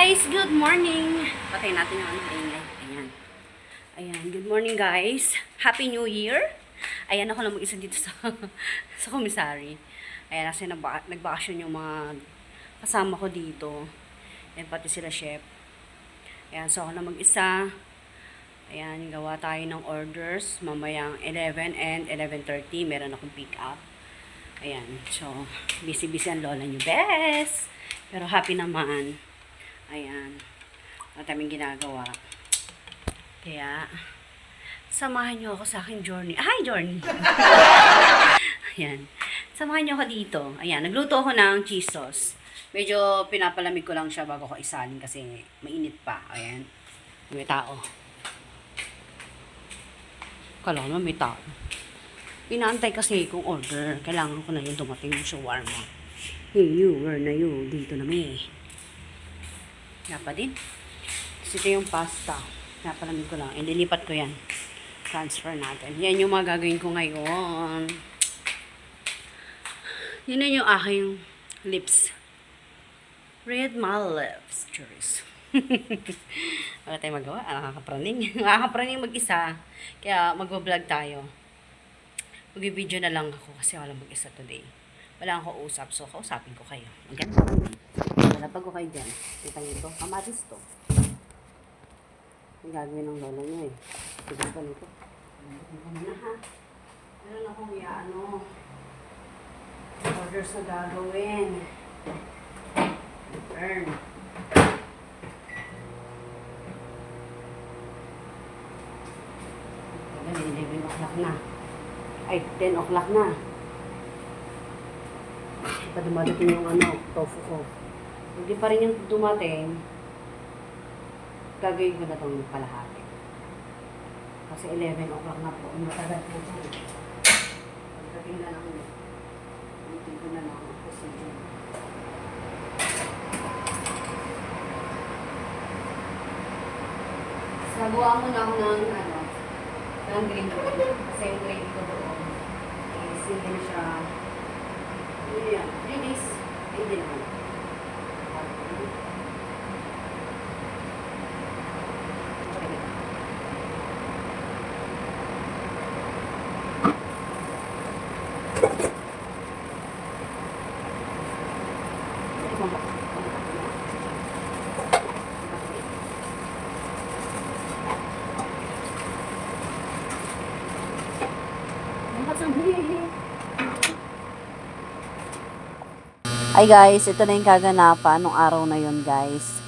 Guys, good morning. Patay natin yung ingay. Ayan. Ayan, good morning guys. Happy New Year. Ayan, ako lang mag-isa dito sa sa commissary. Ayan, kasi nagbakasyon yung mga kasama ko dito. Ayan, pati sila chef. Ayan, so ako lang mag-isa. Ayan, gawa tayo ng orders. Mamayang 11 and 11:30. Meron akong pick up. Ayan, so busy-busy ang lola nyo, bes. Pero happy naman. Ayan. At aming ginagawa. Kaya, samahan nyo ako sa aking journey. Hi, journey! Ayan. Samahan nyo ako dito. Ayan. Nagluto ako ng cheese sauce. Medyo pinapalamig ko lang siya bago ko isalin kasi mainit pa. Ayan. May tao. Kala naman may tao. Inaantay kasi kung order. Kailangan ko na yung dumating yung shawarma. Hey, you, where na you? Dito na may. Nga pa din. Kasi ito yung pasta. Napalamig ko lang. And lilipat ko yan. Transfer natin. Yan yung mga gagawin ko ngayon. Yun yung aking lips. Read my lips. Cheers. Wala tayong magawa. Nakakapraning. Nakakapraning mag-isa. Kaya mag-vlog tayo. Mag-video na lang ako kasi walang mag-isa today. Wala akong kausap. So, kausapin ko kayo. Maganda. Malapag ko kayo dyan. Kita nyo ito. Kamatis to. Yung gagawin ng lola nyo eh. Tigas ko nito. Na ha. Meron akong orders na gagawin. Earn. Kaya 11 o'clock na. Ay, 10 o'clock na. Pa dumadating yung tofu ko. Hindi pa rin yung dumating, gagawin ko na itong kalahati. Kasi 11 o'clock na po. Matagal po siya. Pagdating na lang ulit. Ulitin ko na lang ang procedure. Nagawa muna ako ng green roll. Kasi yung green ko doon is hindi na siya 3 days. Hindi naman. Ay guys, ito na yung kaganapan nung araw na yun guys.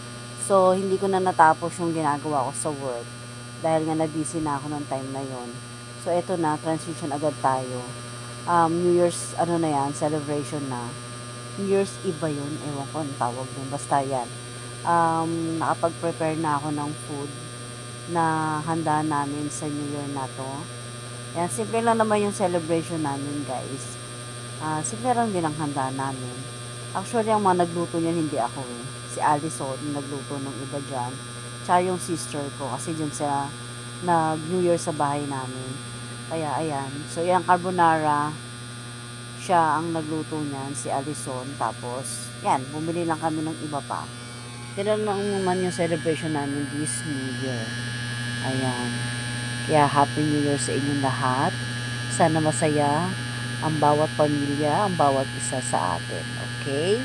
So, hindi ko na natapos yung ginagawa ko sa work. Dahil nga na-busy na ako nung time na yun. So, ito na, transition agad tayo. New Year's, na yan, celebration na. New Year's Eve ba yun? Ewan ko, ang tawag dun. Basta yan. Nakapag-prepare na ako ng food na handa namin sa New Year na to. Yan, simple lang naman yung celebration namin guys. Simple lang din ang handa namin. Actually, ang mga nagluto niyan hindi ako eh. Si Allison, nagluto ng iba dyan. Tsaka yung sister ko, kasi dyan sila nag-New Year sa bahay namin. Kaya, ayan. So, yung carbonara, siya ang nagluto niyan, si Allison. Tapos, yan, bumili lang kami ng iba pa. Kailan lang naman yung celebration namin this New Year. Ayan. Kaya, Happy New Year sa inyong lahat. Sana masaya ang bawat pamilya, ang bawat isa sa atin. Okay?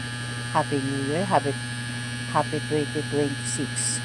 Happy New Year. Happy 2026.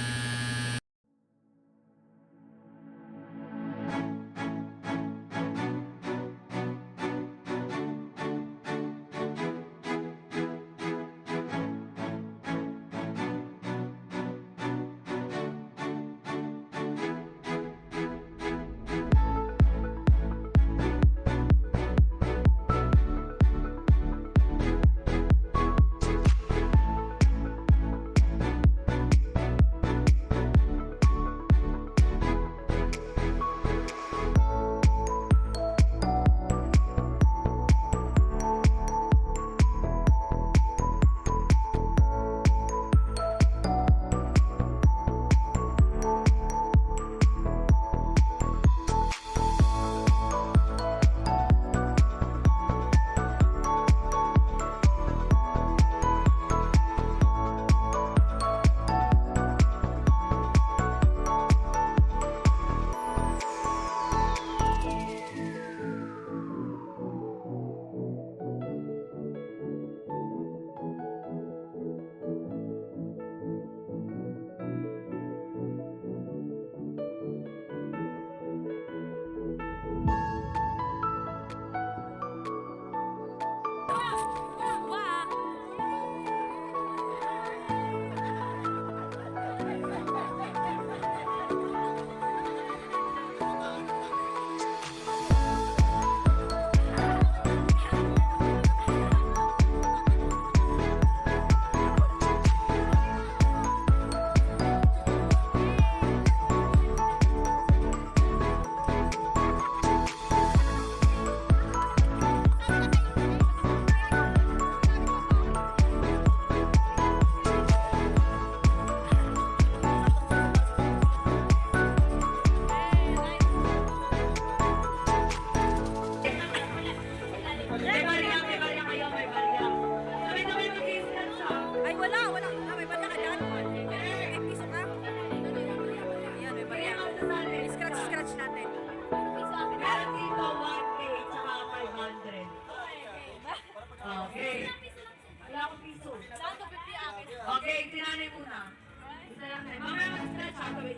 O,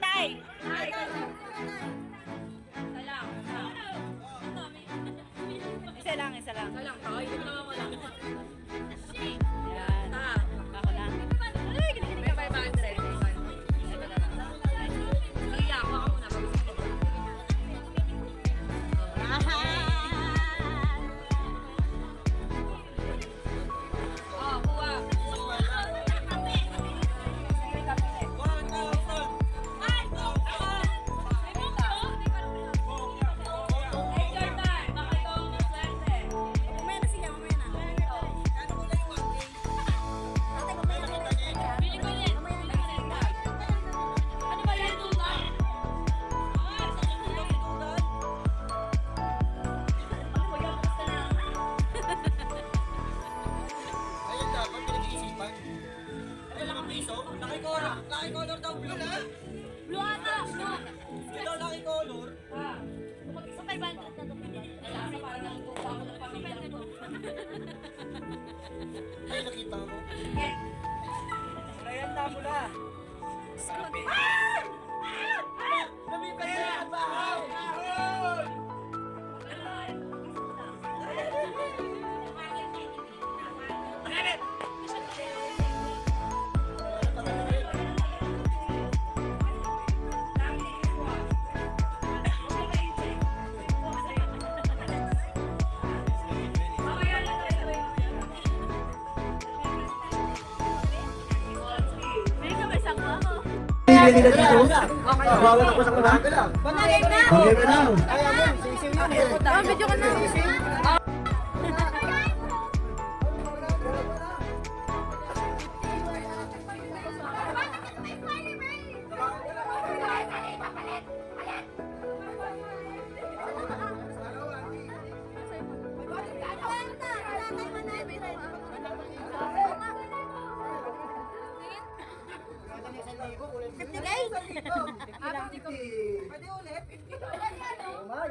tay! Isa lang, isa lang. Yan. Ako lang. Ay, kinikinig ka. Ayun dapat pinag-iisipan. Ano lang ang piso? Lucky color daw, blue na? Blue ata! Blue! Blue daw, lucky color. Sa 500 na ito. Alam, parang nanggupa ako ng pamilya ko. Ay, nakita mo. Ayan na mo na. Lumipad na ang bahaw! May kamay sang ako. Bawal ako sa kulang. Bagay na! Okay ka lang. Ay, ako, sisiw yun eh. Video ka na. Pwede ulit? Oh my.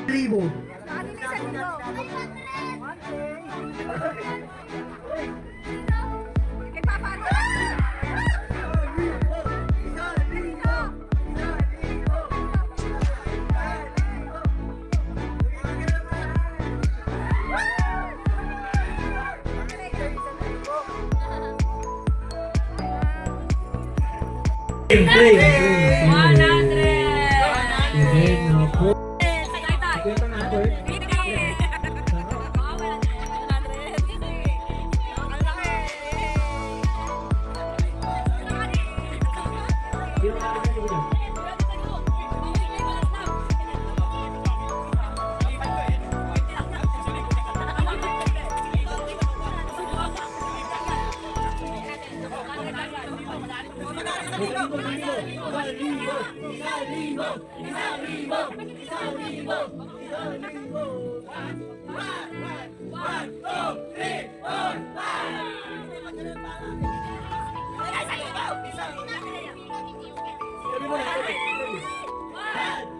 Libo. One,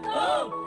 two,